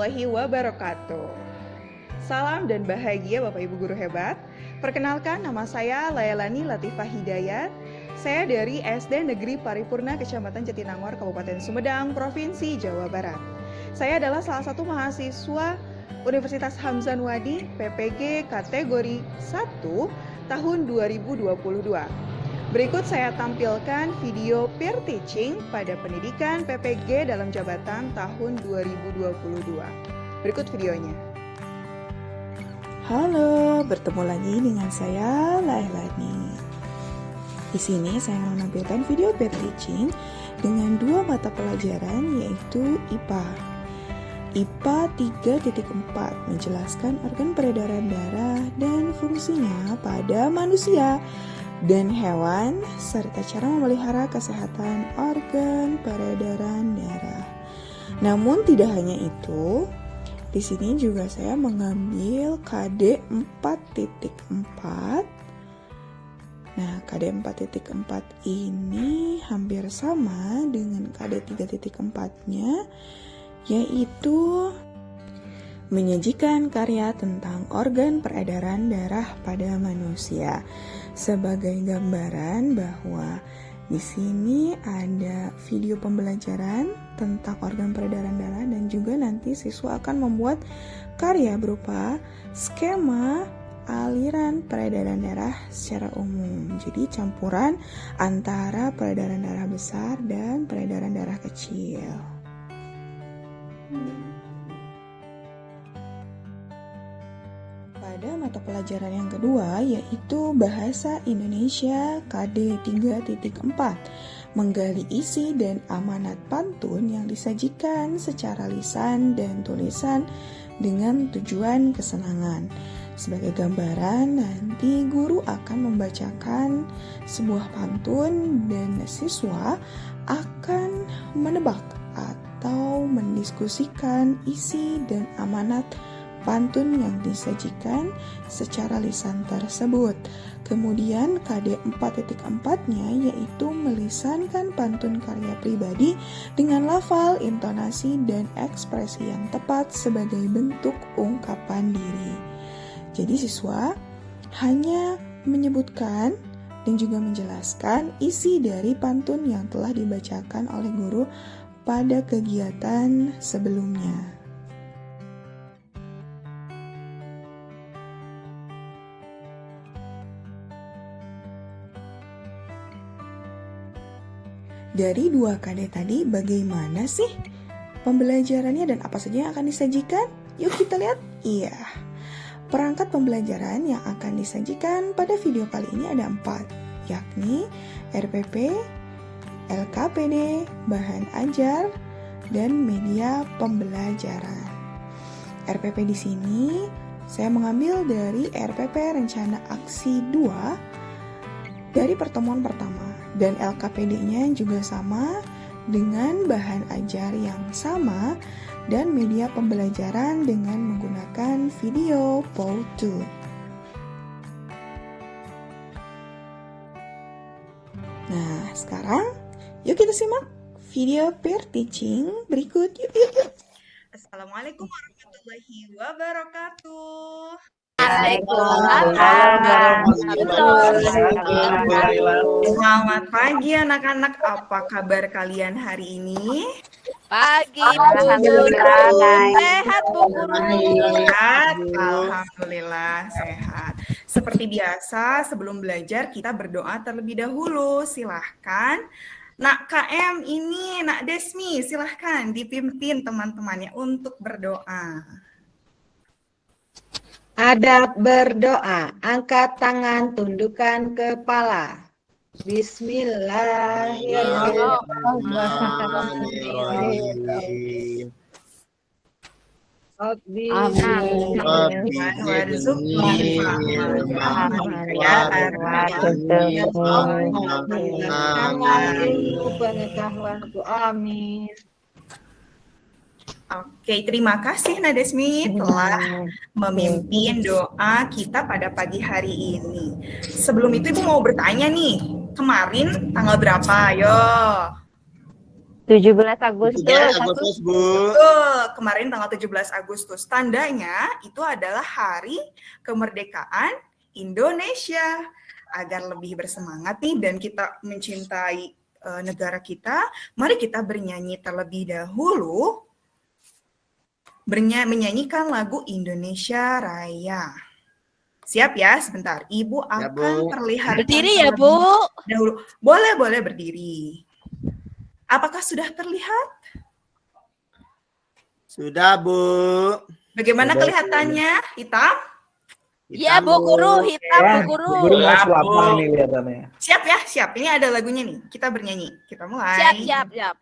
warahmatullahi wabarakatuh. Salam dan bahagia Bapak Ibu Guru hebat. Perkenalkan, nama saya Laelani Latifah Hidayat. Saya dari SD Negeri Paripurna Kecamatan Jatinangor, Kabupaten Sumedang, Provinsi Jawa Barat. Saya adalah salah satu mahasiswa Universitas Hamzan Wadi PPG kategori 1 tahun 2022. Berikut saya tampilkan video peer teaching pada pendidikan PPG dalam jabatan tahun 2022. Berikut videonya. Halo, bertemu lagi dengan saya Laelani. Di sini saya akan menampilkan video peer teaching dengan dua mata pelajaran yaitu IPA. IPA 3.4 menjelaskan organ peredaran darah dan fungsinya pada manusia dan hewan serta cara memelihara kesehatan organ peredaran darah. Namun tidak hanya itu, di sini juga saya mengambil KD 4.4. Nah, KD 4.4 ini hampir sama dengan KD 3.4-nya, yaitu menyajikan karya tentang organ peredaran darah pada manusia. Sebagai gambaran bahwa di sini ada video pembelajaran tentang organ peredaran darah dan juga nanti siswa akan membuat karya berupa skema aliran peredaran darah secara umum. Jadi campuran antara peredaran darah besar dan peredaran darah kecil. Pada mata pelajaran yang kedua yaitu Bahasa Indonesia KD 3.4, menggali isi dan amanat pantun yang disajikan secara lisan dan tulisan dengan tujuan kesenangan. Sebagai gambaran, nanti guru akan membacakan sebuah pantun dan siswa akan menebak atau mendiskusikan isi dan amanat pantun yang disajikan secara lisan tersebut. Kemudian KD 4.4-nya yaitu melisankan pantun karya pribadi dengan lafal, intonasi, dan ekspresi yang tepat sebagai bentuk ungkapan diri. Jadi siswa hanya menyebutkan dan juga menjelaskan isi dari pantun yang telah dibacakan oleh guru pada kegiatan sebelumnya. Dari 2 KD tadi, bagaimana sih pembelajarannya dan apa saja yang akan disajikan? Yuk kita lihat. Iya, perangkat pembelajaran yang akan disajikan pada video kali ini ada 4, yakni RPP, LKPD, bahan ajar, dan media pembelajaran. RPP di sini saya mengambil dari RPP Rencana Aksi 2 dari pertemuan pertama. Dan LKPD-nya juga sama dengan bahan ajar yang sama dan media pembelajaran dengan menggunakan video PowerPoint. Nah, sekarang yuk kita simak video peer teaching berikut. Yuk. Assalamualaikum warahmatullahi wabarakatuh. Selamat pagi anak-anak, apa kabar kalian hari ini? Pagi Bu Guru, sehat Bu Guru? Sehat, alhamdulillah sehat. Seperti biasa sebelum belajar kita berdoa terlebih dahulu, silahkan. Nak KM ini, Nak Desmi, silahkan dipimpin teman-temannya untuk berdoa. Adab berdoa, angkat tangan, tundukkan kepala. Bismillahirrahmanirrahim. Amin. Oke, terima kasih Nadesmi telah memimpin doa kita pada pagi hari ini. Sebelum itu Ibu mau bertanya nih, kemarin tanggal berapa? Ayo. 17 Agustus. 17 Agustus, Bu. Betul, kemarin tanggal 17 Agustus. Tandanya itu adalah hari kemerdekaan Indonesia. Agar lebih bersemangat nih dan kita mencintai negara kita, mari kita bernyanyi terlebih dahulu. Menyanyikan lagu Indonesia Raya. Siap ya, sebentar. Ibu Ya, akan Bu. perlihatkan Berdiri ya, terlebih Bu. dahulu. Boleh berdiri. Apakah sudah terlihat? Sudah, Bu. Bagaimana Sudah, kelihatannya? Hitam? Iya, Bu Guru, hitam Bu Guru. Guru mau selama ini kelihatannya. Siap ya, siap. Ini ada lagunya nih. Kita bernyanyi. Kita mulai. Siap.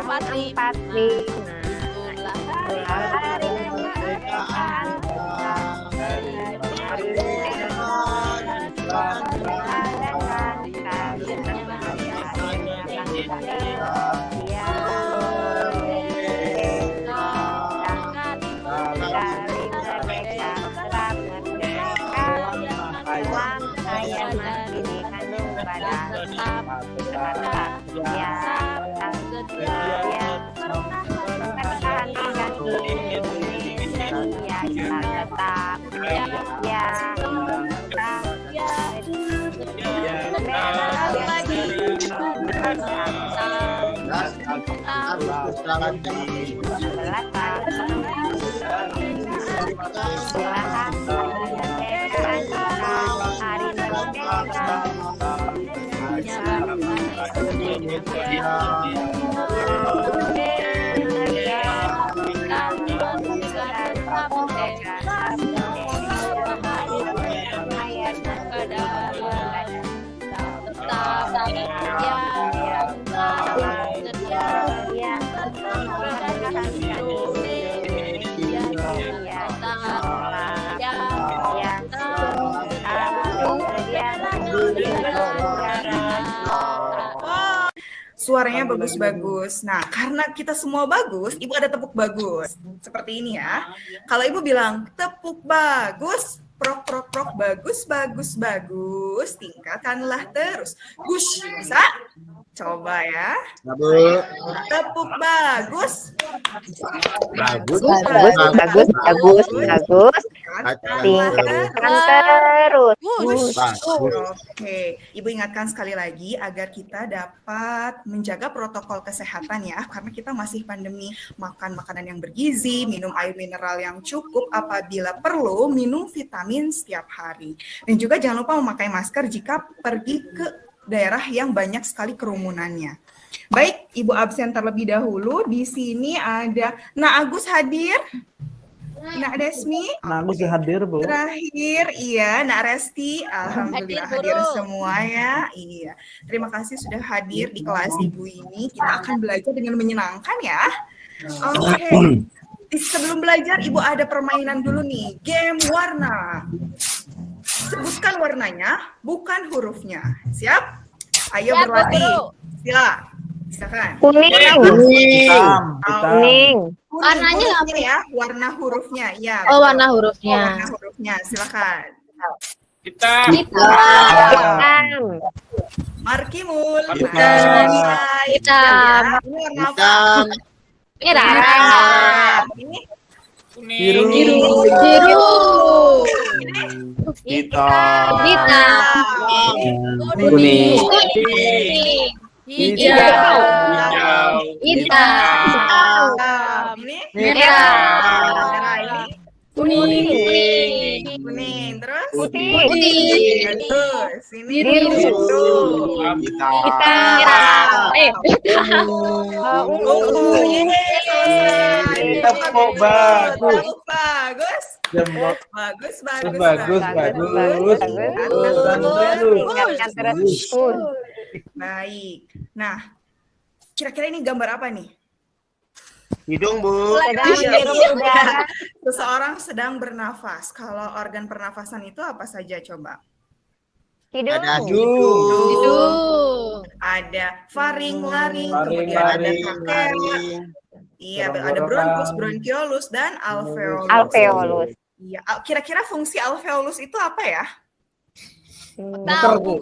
45. Hari kemerdekaan. Suaranya bagus-bagus. Nah, karena kita semua bagus, Ibu ada tepuk bagus. Seperti ini ya. Kalau Ibu bilang tepuk bagus, prok prok prok, bagus bagus bagus, tingkatkanlah terus. Gush, bisa? Coba ya. Ya, Bu. Tepuk bagus. Bagus. Tingkatkanlah Terus. Gush. Bagus. Oke, Ibu ingatkan sekali lagi agar kita dapat menjaga protokol kesehatan ya, karena kita masih pandemi. Makan makanan yang bergizi, minum air mineral yang cukup, apabila perlu minum vitamin setiap hari. Dan juga jangan lupa memakai masker jika pergi ke daerah yang banyak sekali kerumunannya. Baik, Ibu absen terlebih dahulu. Di sini ada Nak Agus hadir. Nak Desmi. Nah, aku sih hadir, Bu. Terakhir, iya, Nak Resti, alhamdulillah Hadir, hadir Guru. semua ya. Iya, terima kasih sudah hadir di kelas Ibu ini. Kita akan belajar dengan menyenangkan ya. Oke, sebelum belajar Ibu ada permainan dulu nih, game warna. Sebutkan warnanya, bukan hurufnya. Siap? Ayo Siap, berlatih. Guru. Sila, silakan. Kuning. Hitam. Kuning. Warnanya apa ya? Warna hurufnya, ya. Oh, betul. warna hurufnya. Warna hurufnya, silakan. Hitam. Markimul. Hitam. Hitam. Ini warna apa? Hitam. Merah. Ini Biru. Biru. Hitam. Hitam. Kuning. Hijau. Hitam. Ini Merah. merah ini Kuning. kuning. Terus Putih. terus ini Biru. Hitam. Merah. ungu. Ini selesai. Tepuk bagus. Tepuk bagus. Jempol. Bagus. Bagus. Tingkatkan terus. Baik. Nah, kira-kira ini gambar apa nih? Hidung, Bu. Seseorang sedang bernafas. Kalau organ pernafasan itu apa saja coba? Ada Hidung. Hidung. Ada faring, laring, Faring, kemudian ada laring, trachea, Iya, ada Tenggorokan. bronkus, bronkiolus, dan alveolus. Alveolus. Iya, kira-kira fungsi alveolus itu apa ya? Nuker, Bu.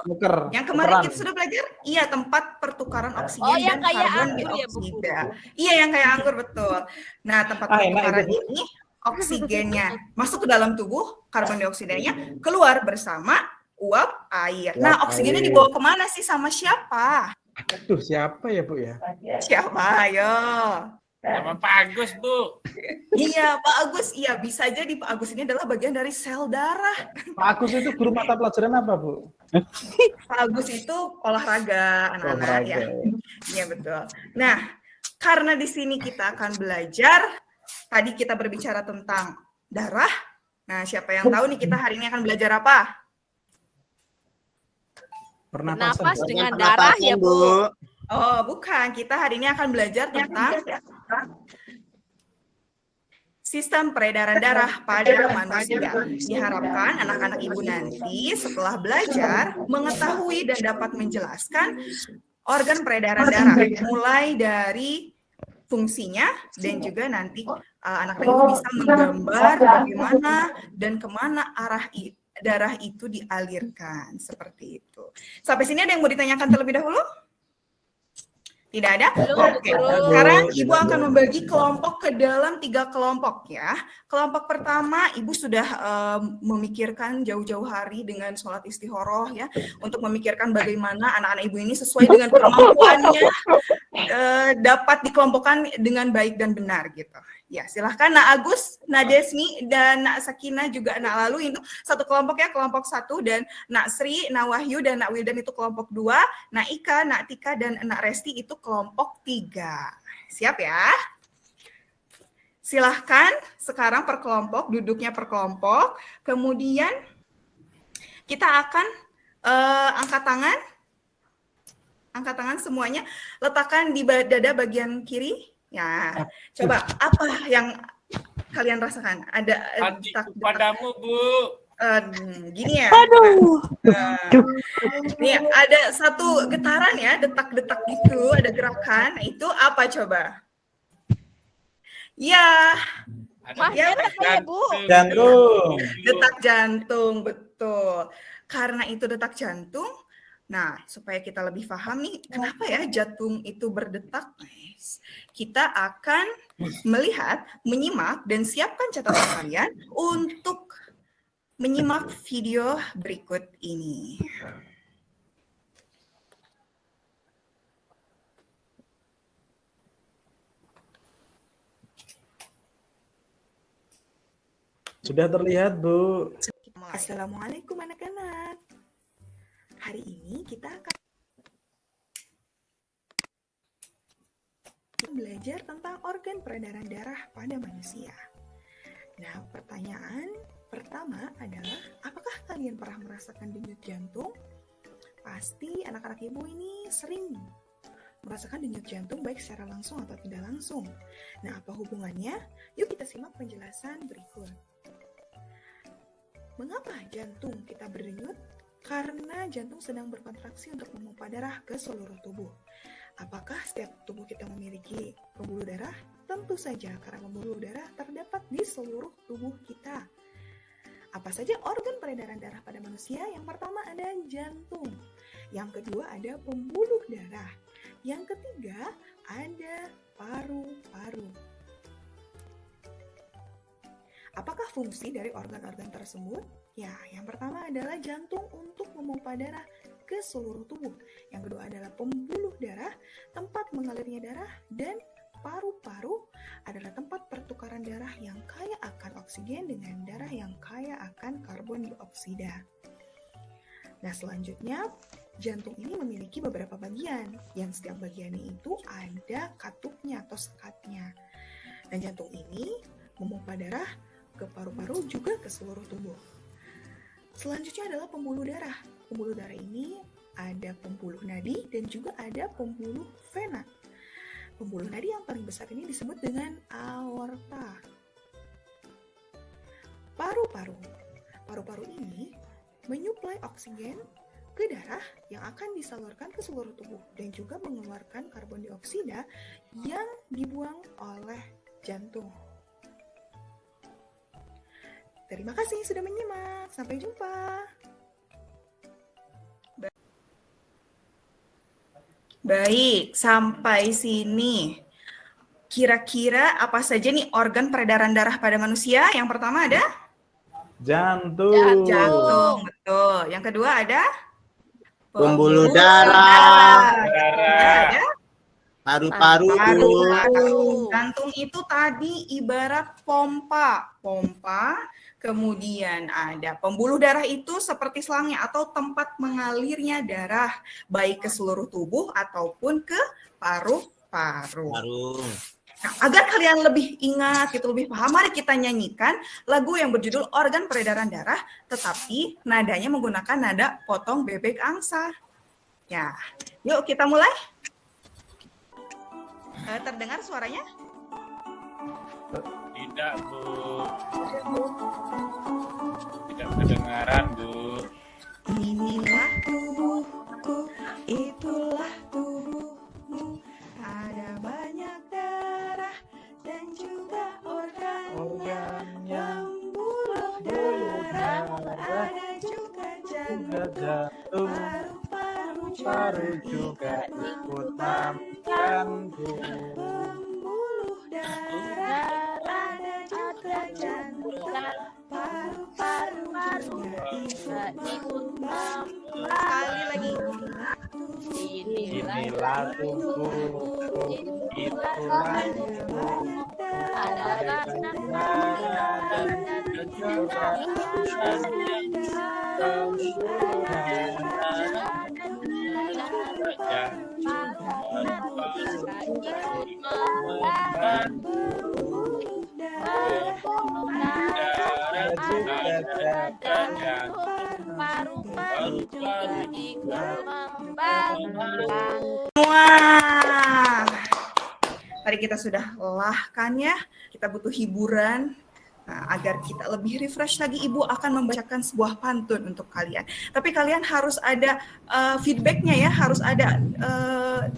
Nuker. Yang kemarin Nukeran. kita sudah belajar, iya tempat pertukaran oksigen Oh, yang dan kayak karbon anggur ya, Bu? dioksida. Iya, yang kayak anggur betul. Nah, tempat Ah, enak pertukaran itu, Bu. ini oksigennya masuk ke dalam tubuh, karbon dioksidanya keluar bersama uap air. Nah, Uap oksigennya air. dibawa kemana sih sama siapa? Aduh, siapa ya, Bu ya? Siapa? Ayo. Sama Pak Agus, Bu. Iya, Pak Agus. Iya, bisa jadi Pak Agus ini adalah bagian dari sel darah. Pak Agus itu guru mata pelajaran apa, Bu? Pak Agus itu olahraga anak-anak ya. Olahraga. Iya, betul. Nah, karena di sini kita akan belajar, tadi kita berbicara tentang darah. Nah, siapa yang tahu nih kita hari ini akan belajar apa? Pernapasan. Napas Bu. dengan darah ya, Bu. Oh, bukan. Kita hari ini akan belajar tentang sistem peredaran darah pada manusia. Diharapkan anak-anak ibu nanti setelah belajar mengetahui dan dapat menjelaskan organ peredaran darah, mulai dari fungsinya dan juga nanti anak-anak ibu bisa menggambar bagaimana dan kemana arah darah itu dialirkan, seperti itu. Sampai sini ada yang mau ditanyakan terlebih dahulu? Tidak ada? Belum, Oke. Bu. Sekarang Ibu akan membagi kelompok ke dalam 3 kelompok ya. Kelompok pertama, Ibu sudah memikirkan jauh-jauh hari dengan sholat istikharah ya, untuk memikirkan bagaimana anak-anak Ibu ini sesuai dengan kemampuannya dapat dikelompokkan dengan baik dan benar gitu. Ya, silahkan Nak Agus, Nak Desmi, dan Nak Sakina juga Nak Lalu itu satu kelompok ya, kelompok 1, dan Nak Sri, Nak Wahyu, dan Nak Wildan itu kelompok 2, Nak Ika, Nak Tika, dan Nak Resti itu kelompok 3. Siap ya? Silahkan sekarang per kelompok, duduknya per kelompok, kemudian kita akan angkat tangan semuanya, letakkan di dada bagian kiri. Ya, coba apa yang kalian rasakan? Ada Hatiku padamu, Bu. gini ya. Aduh. Nih ada satu getaran ya, detak-detak gitu, ada gerakan. Nah, itu apa coba? Ya, Ada ya, ya, Bu. Jantung. detak jantung, betul. Karena itu detak jantung. Nah, supaya kita lebih paham nih, kenapa ya jantung itu berdetak? Kita akan melihat, menyimak, dan siapkan catatan kalian untuk menyimak video berikut ini. Sudah terlihat, Bu. Assalamualaikum anak-anak. Hari ini kita akan belajar tentang organ peredaran darah pada manusia. Nah, pertanyaan pertama adalah, apakah kalian pernah merasakan denyut jantung? Pasti anak-anak ibu ini sering merasakan denyut jantung baik secara langsung atau tidak langsung. Nah, apa hubungannya? Yuk kita simak penjelasan berikut. Mengapa jantung kita berdenyut? Karena jantung sedang berkontraksi untuk memompa darah ke seluruh tubuh. Apakah setiap tubuh kita memiliki pembuluh darah? Tentu saja, karena pembuluh darah terdapat di seluruh tubuh kita. Apa saja organ peredaran darah pada manusia? Yang pertama ada jantung. Yang kedua ada pembuluh darah. Yang ketiga ada paru-paru. Apakah fungsi dari organ-organ tersebut? Ya, yang pertama adalah jantung untuk memompa darah ke seluruh tubuh. Yang kedua adalah pembuluh darah, tempat mengalirnya darah, dan paru-paru adalah tempat pertukaran darah yang kaya akan oksigen dengan darah yang kaya akan karbon dioksida. Nah, selanjutnya jantung ini memiliki beberapa bagian, yang setiap bagiannya itu ada katupnya atau sekatnya. Dan jantung ini memompa darah ke paru-paru juga ke seluruh tubuh. Selanjutnya adalah pembuluh darah. Pembuluh darah ini ada pembuluh nadi dan juga ada pembuluh vena. Pembuluh nadi yang paling besar ini disebut dengan aorta. Paru-paru. Paru-paru ini menyuplai oksigen ke darah yang akan disalurkan ke seluruh tubuh dan juga mengeluarkan karbon dioksida yang dibuang oleh jantung. Terima kasih sudah menyimak. Sampai jumpa. Baik, sampai sini. Kira-kira apa saja nih organ peredaran darah pada manusia? Yang pertama ada Jantung. jantung, betul. Yang kedua ada Pembuluh darah. Ada Paru-paru, Bu. paru-paru. Jantung itu tadi ibarat pompa. Kemudian ada pembuluh darah itu seperti selangnya atau tempat mengalirnya darah baik ke seluruh tubuh ataupun ke paru-paru. Paru. Nah, agar kalian lebih ingat, gitu, lebih paham, mari kita nyanyikan lagu yang berjudul Organ Peredaran Darah, tetapi nadanya menggunakan nada potong bebek angsa. Ya, yuk kita mulai. Terdengar suaranya? Tidak, Bu. Tidak kedengaran, Bu. Inilah tubuhku, itulah tubuhmu. Ada banyak darah dan juga organ yang pembuluh darah. Ada juga jantung, paru-paru juga ikut jantung. pembuluh darah. Ada juga jantung, paru-paru juga ikut Sekali lagi. Inilah tubuhku, itulah tubuhmu. Ada banyak darah dan juga Wah, tadi kita sudah lelah kan ya, kita butuh hiburan. Nah, agar kita lebih refresh lagi, Ibu akan membacakan sebuah pantun untuk kalian. Tapi kalian harus ada feedbacknya ya, harus ada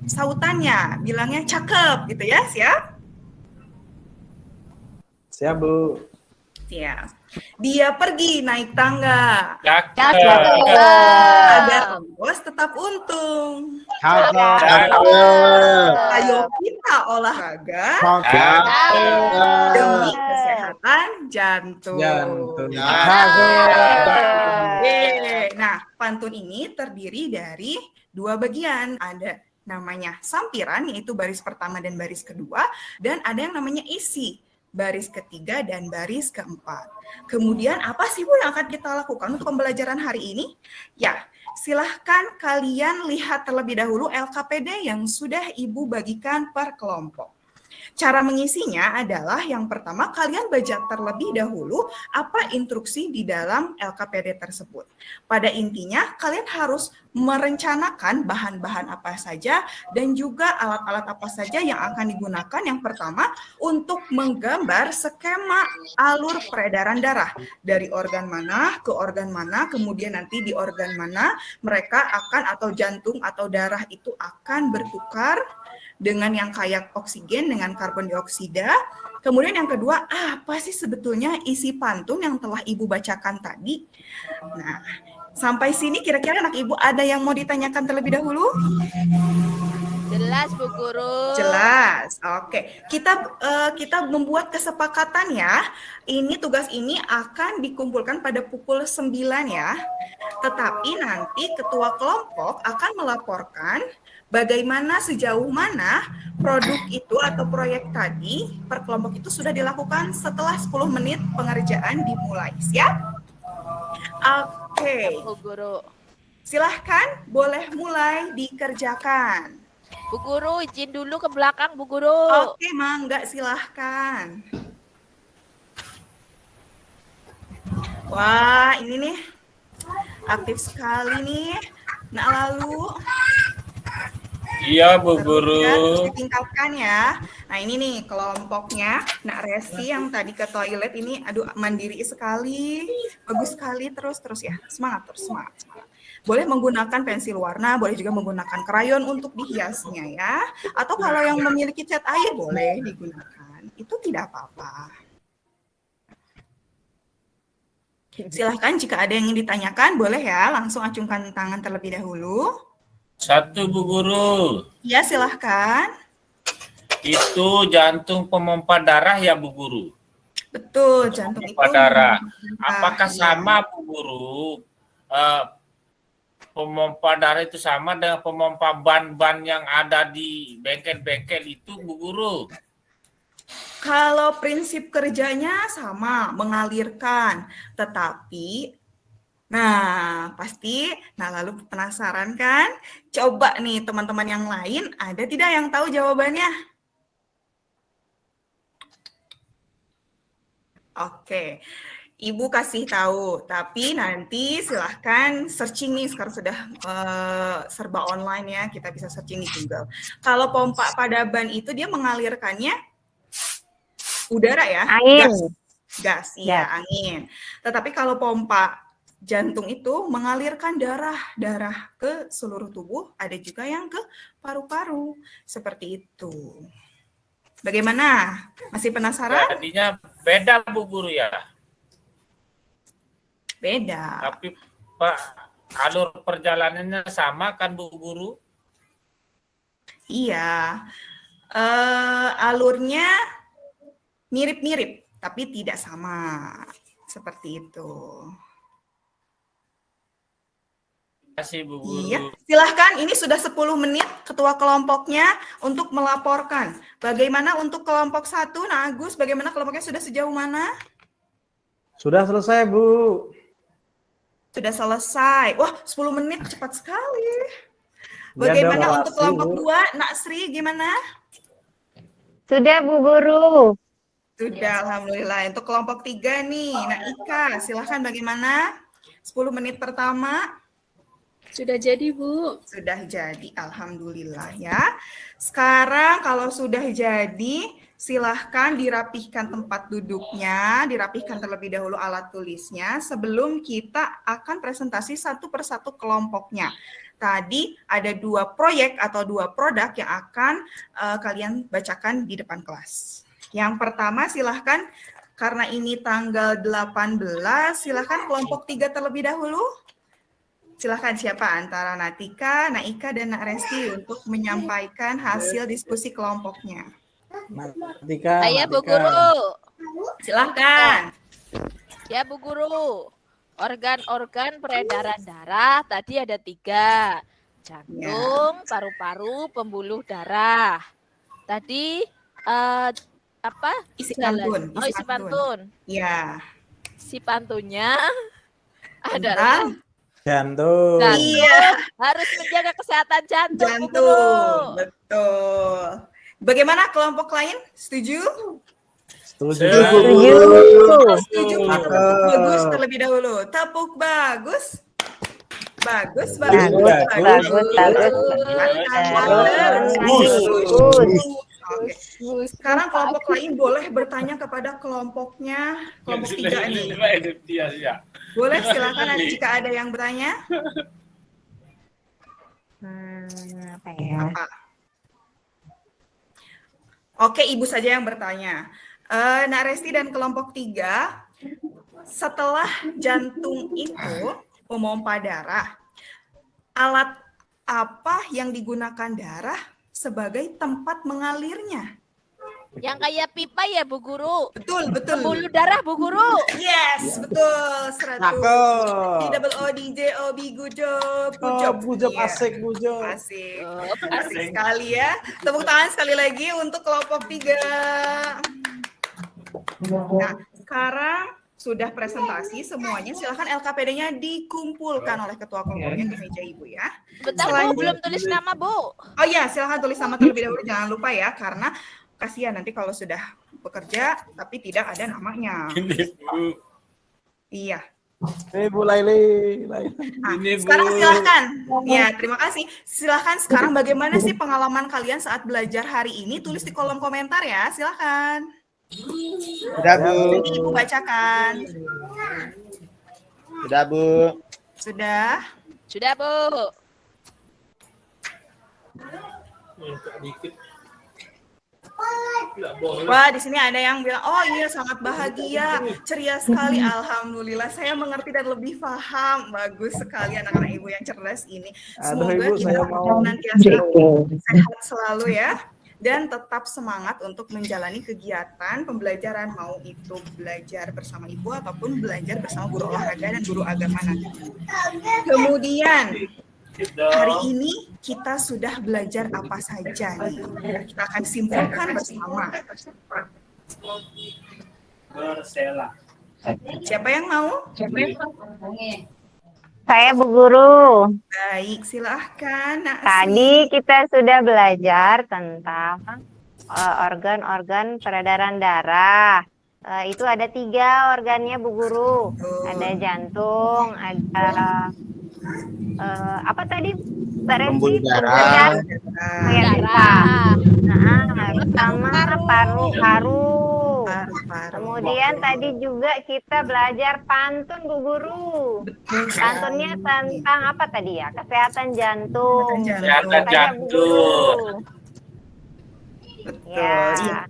sautannya, bilangnya cakep gitu ya, siap? Siap, Bu. Siap. Dia pergi naik tangga, Cakep. agar bos tetap untung. Cakep. Ayo kita olahraga Cakep. demi kesehatan jantung. Jantung. Yeay. Nah, pantun ini terdiri dari dua bagian. Ada namanya sampiran, yaitu baris pertama dan baris kedua, dan ada yang namanya isi, baris ketiga dan baris keempat. Kemudian apa sih Bu yang akan kita lakukan untuk pembelajaran hari ini? Ya, silahkan kalian lihat terlebih dahulu LKPD yang sudah Ibu bagikan per kelompok. Cara mengisinya adalah yang pertama kalian baca terlebih dahulu apa instruksi di dalam LKPD tersebut. Pada intinya kalian harus merencanakan bahan-bahan apa saja dan juga alat-alat apa saja yang akan digunakan. Yang pertama untuk menggambar skema alur peredaran darah dari organ mana ke organ mana, kemudian nanti di organ mana mereka akan atau jantung atau darah itu akan bertukar dengan yang kayak oksigen dengan karbon dioksida. Kemudian yang kedua, apa sih sebetulnya isi pantun yang telah Ibu bacakan tadi? Nah, sampai sini kira-kira anak Ibu ada yang mau ditanyakan terlebih dahulu? Jelas, Bu Guru. Jelas. Oke, kita membuat kesepakatan ya. Ini tugas ini akan dikumpulkan pada pukul 9 ya. Tetapi nanti ketua kelompok akan melaporkan bagaimana sejauh mana produk itu atau proyek tadi per kelompok itu sudah dilakukan setelah 10 menit pengerjaan dimulai. Siap? Oke. Bu Guru. Silahkan boleh mulai dikerjakan. Bu Guru, izin dulu ke belakang, Bu Guru. Oke, Mangga, silahkan. Wah, ini nih aktif sekali nih. Nah, lalu Iya, Bu terus Guru. ditingkatkan ya. Nah, ini nih kelompoknya. Nak Resi yang tadi ke toilet ini, aduh mandiri sekali. Bagus sekali, terus ya. Semangat terus, semangat. Boleh menggunakan pensil warna, boleh juga menggunakan krayon untuk dihiasnya ya. Atau kalau yang memiliki cat air boleh digunakan. Itu tidak apa-apa. Silahkan jika ada yang ingin ditanyakan, boleh ya langsung acungkan tangan terlebih dahulu. 1 Bu Guru. Ya, silahkan. Itu jantung pemompa darah ya Bu Guru? Betul, jantung itu. Pemompa darah. memompa Apakah darah. sama Bu Guru? Pemompa darah itu sama dengan pemompa ban-ban yang ada di bengkel-bengkel itu Bu Guru? Kalau prinsip kerjanya sama, mengalirkan. Tetapi, lalu penasaran kan? Coba nih teman-teman yang lain, ada tidak yang tahu jawabannya? Oke, Ibu kasih tahu, tapi nanti silahkan searching nih, sekarang sudah serba online ya, kita bisa searching di Google. Kalau pompa pada ban itu dia mengalirkannya udara ya? Angin. Gas, iya angin. Tetapi kalau pompa jantung itu mengalirkan darah ke seluruh tubuh, ada juga yang ke paru-paru, seperti itu. Bagaimana? Masih penasaran? Jadinya beda Bu Guru ya? Beda. Tapi Pak, alur perjalanannya sama kan Bu Guru? Iya. Alurnya mirip-mirip, tapi tidak sama. Seperti itu. Terima kasih Bu Guru. Iya, silahkan. Ini sudah 10 menit ketua kelompoknya untuk melaporkan. Bagaimana untuk kelompok 1, Nah Agus, bagaimana kelompoknya sudah sejauh mana? Sudah selesai, Bu. Sudah selesai. Wah, 10 menit cepat sekali. Ya, Bagaimana udah untuk makasih, kelompok Bu. 2, Nak Sri, gimana? Sudah Bu Guru. Sudah, alhamdulillah. Untuk kelompok 3 nih, Nak Ika, silahkan bagaimana? 10 menit pertama. Sudah jadi, Bu. Sudah jadi, alhamdulillah ya. Sekarang kalau sudah jadi, silahkan dirapihkan tempat duduknya, dirapihkan terlebih dahulu alat tulisnya sebelum kita akan presentasi satu persatu kelompoknya. Tadi ada 2 proyek atau 2 produk yang akan kalian bacakan di depan kelas. Yang pertama silahkan, karena ini tanggal 18, silahkan kelompok 3 terlebih dahulu. Silahkan siapa antara Natika, Naika, dan Nak Resti untuk menyampaikan hasil diskusi kelompoknya. Tika, Saya Bu Tika. Guru. Silahkan. Ya Bu Guru. Organ-organ peredaran darah tadi ada 3. Jantung, paru-paru, pembuluh darah. Tadi Isi jalan- pantun. isi pantun. Ya. Si pantunnya adalah Jantung. jantung. Iya. Harus menjaga kesehatan jantung, Bu Guru. Jantung. Betul. Bagaimana kelompok lain? Setuju? Setuju. Setuju. Tepuk bagus terlebih dahulu. Tepuk bagus. Bagus, bagus. Oke. Sekarang kelompok lain boleh bertanya kepada kelompoknya, kelompok 3 nih. Boleh, silakan jika ada yang bertanya. Apa ya? Apa? Oke, Ibu saja yang bertanya. Nak Resti dan kelompok 3, setelah jantung itu memompa darah, alat apa yang digunakan darah sebagai tempat mengalirnya? Yang kayak pipa ya Bu Guru. Betul, betul. Pembuluh darah Bu Guru. Yes, betul. 100. DOODJOB, good job. Good job. Bu Job, Iya. asik, Bu Job. Asik. Asik sekali ya. Tepuk tangan sekali lagi untuk kelompok 3. Nah, sekarang sudah presentasi semuanya. Silahkan LKPD-nya dikumpulkan oleh ketua kelompoknya di meja Ibu ya. Bentar Bu, belum tulis nama Bu. Oh iya, silahkan tulis nama terlebih dahulu. Jangan lupa ya, karena kasihan nanti kalau sudah bekerja tapi tidak ada namanya. Ini Bu. Iya. Bu Laili. Nah, Ini, Bu. sekarang silahkan. Ya, terima kasih. Silahkan sekarang bagaimana sih pengalaman kalian saat belajar hari ini? Tulis di kolom komentar ya, silahkan. Sudah, Bu. Nanti Ibu bacakan. Sudah, Bu. Sudah? Sudah, Bu. Wah, di sini ada yang bilang, oh iya sangat bahagia, ceria sekali. Alhamdulillah, saya mengerti dan lebih paham. Bagus sekali anak-anak ibu yang cerdas ini. Aduh, Semoga Ibu, kita saya mau senantiasa sehat selalu ya. Dan tetap semangat untuk menjalani kegiatan pembelajaran, mau itu belajar bersama ibu ataupun belajar bersama guru olahraga dan guru agama nanti. Kemudian hari ini kita sudah belajar apa saja nih? Kita akan simpulkan bersama. Siapa yang mau? Saya Bu Guru. Baik, silahkan. Tadi kita sudah belajar tentang organ-organ peredaran darah. Itu ada 3 organnya Bu Guru. Ada jantung, ada apa tadi Mbak Pembuluh Resi? darah. Darah. Sama paru-paru. Paru-paru. Kemudian tadi juga kita belajar pantun Bu Guru. Pantunnya tentang apa tadi ya? Kesehatan jantung. Kesehatan Tanya Bu jantung. Guru. Betul. Ya. Iya.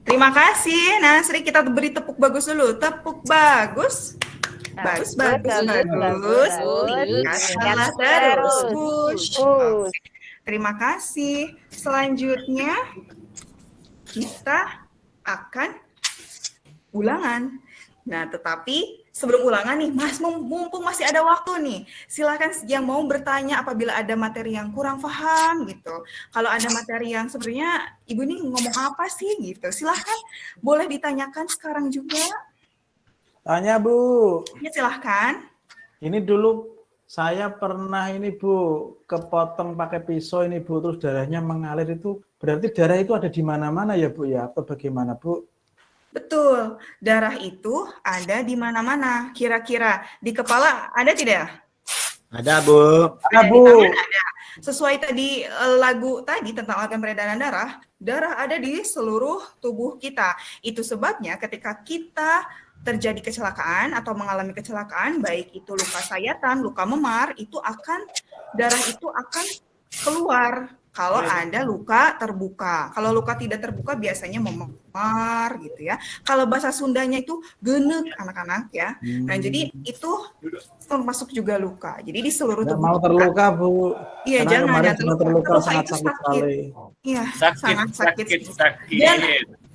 Terima kasih, Nasri. Kita beri tepuk bagus dulu. Tepuk bagus. Bagus, bagus, bagus. Tingkatkanlah terus. Push. Push. Terima kasih. Selanjutnya kita akan ulangan. Nah, tetapi sebelum ulangan nih, Mas, mumpung masih ada waktu nih, silakan yang mau bertanya apabila ada materi yang kurang paham gitu. Kalau ada materi yang sebenarnya Ibu ini ngomong apa sih gitu, silakan boleh ditanyakan sekarang juga. Tanya Bu. Ya, silahkan. Ini dulu saya pernah ini Bu, kepotong pakai pisau ini Bu, terus darahnya mengalir itu. Berarti darah itu ada di mana-mana ya Bu ya? Atau bagaimana Bu? Betul, darah itu ada di mana-mana. Kira-kira di kepala ada tidak? Ada, Bu. Ada Di Bu. tangan ada. Sesuai tadi lagu tadi tentang organ peredaran darah, darah ada di seluruh tubuh kita. Itu sebabnya ketika kita terjadi kecelakaan atau mengalami kecelakaan, baik itu luka sayatan, luka memar, darah itu akan keluar. Kalau ada luka terbuka. Kalau luka tidak terbuka biasanya memar gitu ya. Kalau bahasa Sundanya itu genek anak-anak ya. Nah, jadi itu termasuk juga luka. Jadi di seluruh Nggak tubuh mau terluka Bu. Iya, Karena jangan kemarin ya, cuma terluka terluka sangat itu sakit sakit. sekali. Iya, Sakit, sangat sakit. sakit. Dan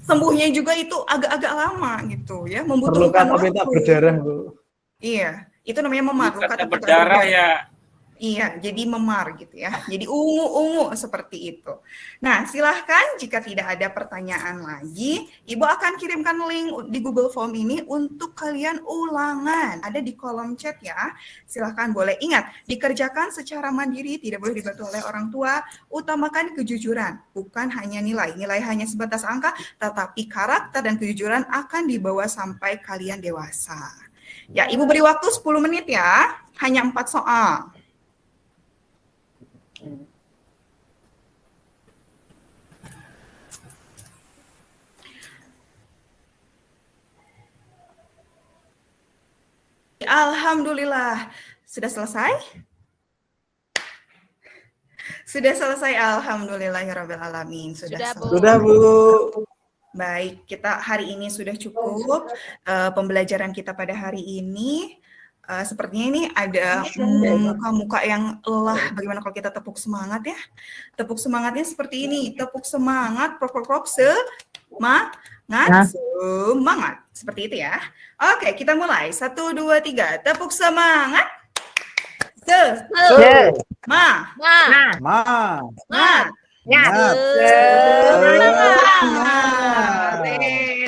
sembuhnya juga itu agak-agak lama gitu ya, Terluka membutuhkan tapi tak waktu. berdarah Bu. Iya, itu namanya memar. Luka Kata tapi tak berdarah ya. Iya, jadi memar gitu ya. Jadi ungu-ungu seperti itu. Nah, silahkan jika tidak ada pertanyaan lagi, Ibu akan kirimkan link di Google Form ini untuk kalian ulangan. Ada di kolom chat ya. Silahkan boleh. Ingat, dikerjakan secara mandiri, tidak boleh dibantu oleh orang tua. Utamakan kejujuran, bukan hanya nilai. Nilai hanya sebatas angka, tetapi karakter dan kejujuran akan dibawa sampai kalian dewasa. Ya, Ibu beri waktu 10 menit ya. Hanya 4 soal. Alhamdulillah. Sudah selesai? Sudah selesai, alhamdulillahirrahmanirrahim. Sudah, Bu. Sudah Bu. Baik, kita hari ini sudah cukup pembelajaran kita pada hari ini. Sepertinya ini ada muka-muka yang lelah. Bagaimana kalau kita tepuk semangat ya? Tepuk semangatnya seperti ini. Tepuk semangat, prok semangat. Seperti itu ya. Oke, kita mulai. 1, 2, 3. Tepuk semangat. Nah. Mat.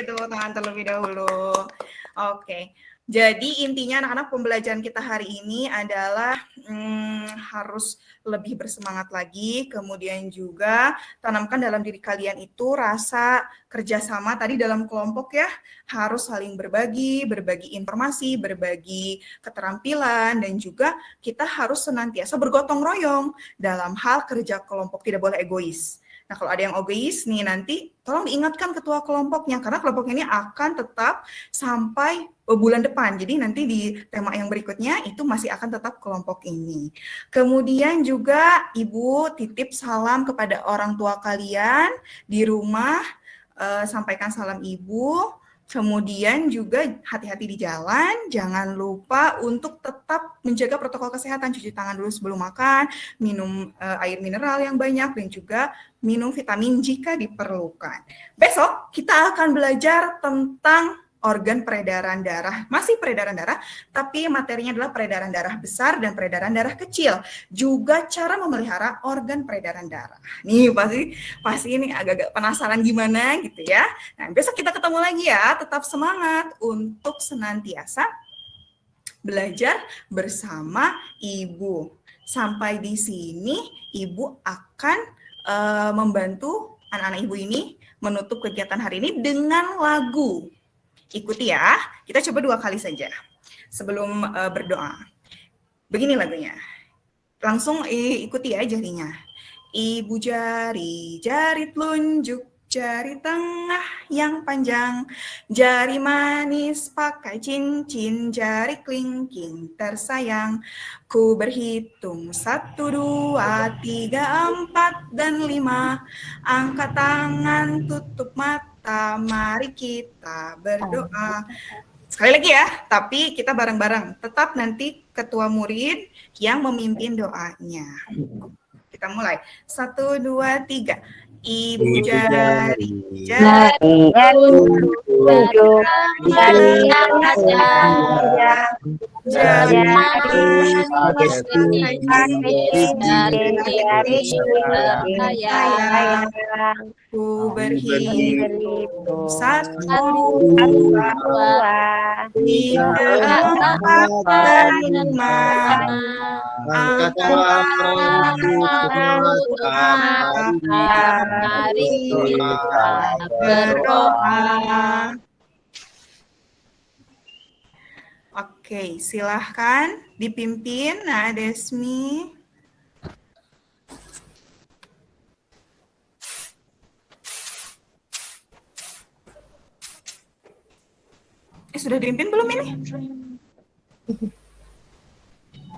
Tepuk tangan terlebih dahulu. Oke. Jadi intinya anak-anak pembelajaran kita hari ini adalah harus lebih bersemangat lagi, kemudian juga tanamkan dalam diri kalian itu rasa kerjasama tadi dalam kelompok ya, harus saling berbagi informasi, berbagi keterampilan, dan juga kita harus senantiasa bergotong royong dalam hal kerja kelompok, tidak boleh egois. Nah, kalau ada yang egois nih nanti tolong diingatkan ketua kelompoknya karena kelompok ini akan tetap sampai bulan depan. Jadi nanti di tema yang berikutnya itu masih akan tetap kelompok ini. Kemudian juga Ibu titip salam kepada orang tua kalian di rumah, sampaikan salam Ibu. Kemudian juga hati-hati di jalan, jangan lupa untuk tetap menjaga protokol kesehatan, cuci tangan dulu sebelum makan, minum air mineral yang banyak, dan juga minum vitamin jika diperlukan. Besok kita akan belajar tentang organ peredaran darah, masih peredaran darah, tapi materinya adalah peredaran darah besar dan peredaran darah kecil. Juga cara memelihara organ peredaran darah. Nih pasti ini agak-agak penasaran gimana gitu ya. Nah, besok kita ketemu lagi ya, tetap semangat untuk senantiasa belajar bersama Ibu. Sampai di sini Ibu akan membantu anak-anak Ibu ini menutup kegiatan hari ini dengan lagu. Ikuti ya, kita coba 2 kali saja sebelum berdoa. Begini lagunya, langsung ikuti ya jarinya. Ibu jari, jari telunjuk, jari tengah yang panjang, jari manis pakai cincin, jari kelingking tersayang. Ku berhitung 1, 2, 3, 4, dan 5. Angkat tangan, tutup mata, mari kita berdoa. Sekali lagi ya, tapi kita bareng-bareng. Tetap nanti ketua murid yang memimpin doanya. Kita mulai. 1, 2, 3. Ibu jari, jari tunjuk, jari ku berhitung 1, 2, 3, 4, dan 5. Angkat mari kita berdoa. Oke, silahkan dipimpin Nak Desmi. Sudah dipimpin belum ini?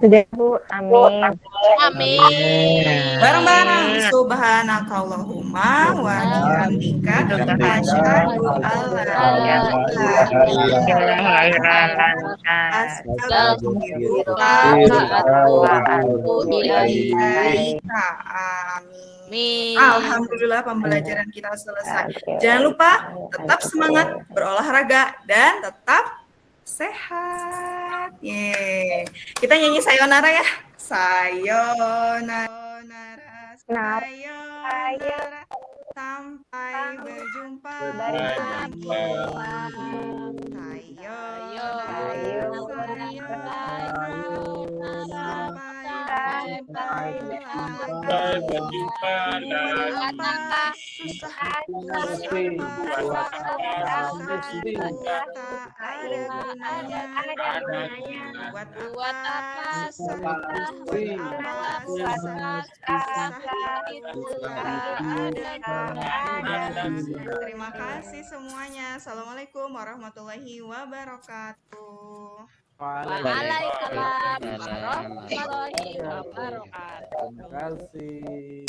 Sudah Bu, amin. Bareng-bareng. Subhanakallahumma wa bihamdika asyhadu an la ilaha illa anta astaghfiruka wa atubu ilaika. Amin. Alhamdulillah pembelajaran kita selesai. Jangan lupa tetap semangat berolahraga dan tetap sehat. Yeay. Kita nyanyi sayonara ya. Sayonara, sayonara, sampai berjumpa lagi. Sampai berjumpa Terima kasih semuanya. Assalamualaikum warahmatullahi wabarakatuh. Waalaikumsalam warahmatullahi wabarakatuh. Terima kasih.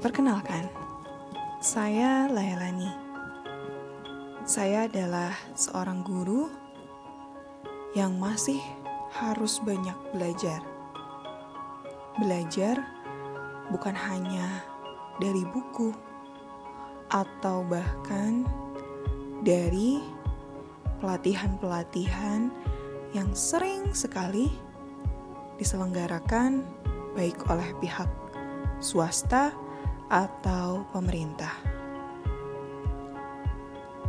Perkenalkan, saya Laelani. Saya adalah seorang guru yang masih harus banyak belajar. Belajar bukan hanya dari buku atau bahkan dari pelatihan-pelatihan yang sering sekali diselenggarakan baik oleh pihak swasta atau pemerintah.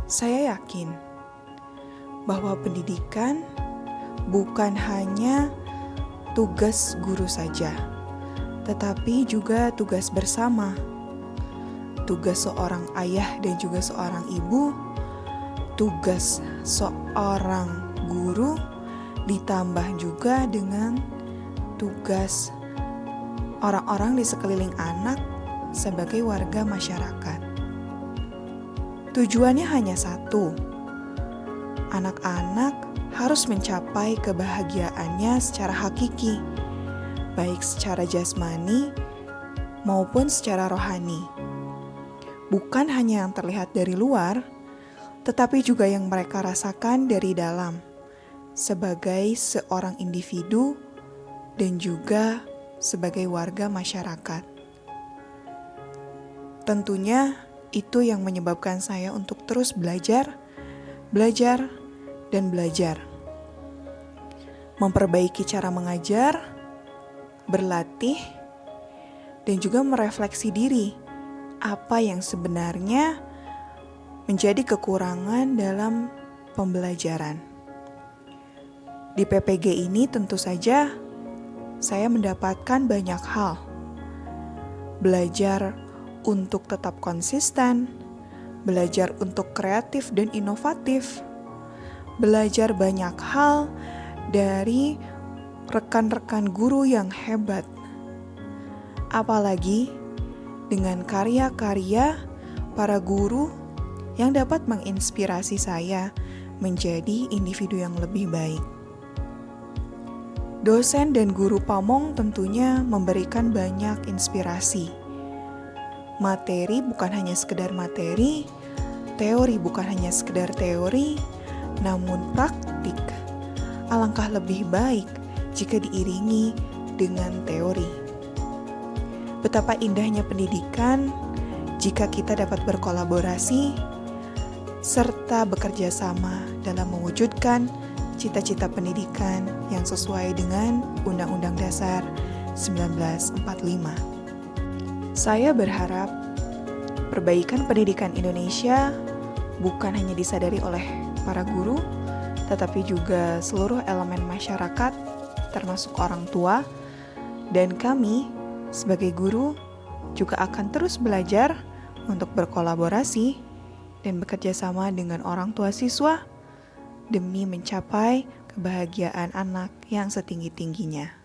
Saya yakin bahwa pendidikan bukan hanya tugas guru saja, tetapi juga tugas bersama. Tugas seorang ayah dan juga seorang ibu, tugas seorang guru, ditambah juga dengan tugas orang-orang di sekeliling anak sebagai warga masyarakat. Tujuannya hanya satu, anak-anak harus mencapai kebahagiaannya secara hakiki, baik secara jasmani maupun secara rohani. Bukan hanya yang terlihat dari luar, tetapi juga yang mereka rasakan dari dalam, sebagai seorang individu dan juga sebagai warga masyarakat. Tentunya itu yang menyebabkan saya untuk terus belajar, dan belajar. Memperbaiki cara mengajar, berlatih, dan juga merefleksi diri apa yang sebenarnya menjadi kekurangan dalam pembelajaran. Di PPG ini tentu saja saya mendapatkan banyak hal. Belajar untuk tetap konsisten, belajar untuk kreatif dan inovatif, belajar banyak hal dari rekan-rekan guru yang hebat. Apalagi dengan karya-karya para guru yang dapat menginspirasi saya menjadi individu yang lebih baik. Dosen dan guru pamong tentunya memberikan banyak inspirasi. Materi bukan hanya sekedar materi, teori bukan hanya sekedar teori, namun praktik alangkah lebih baik jika diiringi dengan teori. Betapa indahnya pendidikan jika kita dapat berkolaborasi serta bekerja sama dalam mewujudkan cita-cita pendidikan yang sesuai dengan Undang-Undang Dasar 1945. Saya berharap perbaikan pendidikan Indonesia bukan hanya disadari oleh para guru, tetapi juga seluruh elemen masyarakat, termasuk orang tua, dan kami sebagai guru juga akan terus belajar untuk berkolaborasi dan bekerja sama dengan orang tua siswa demi mencapai kebahagiaan anak yang setinggi-tingginya.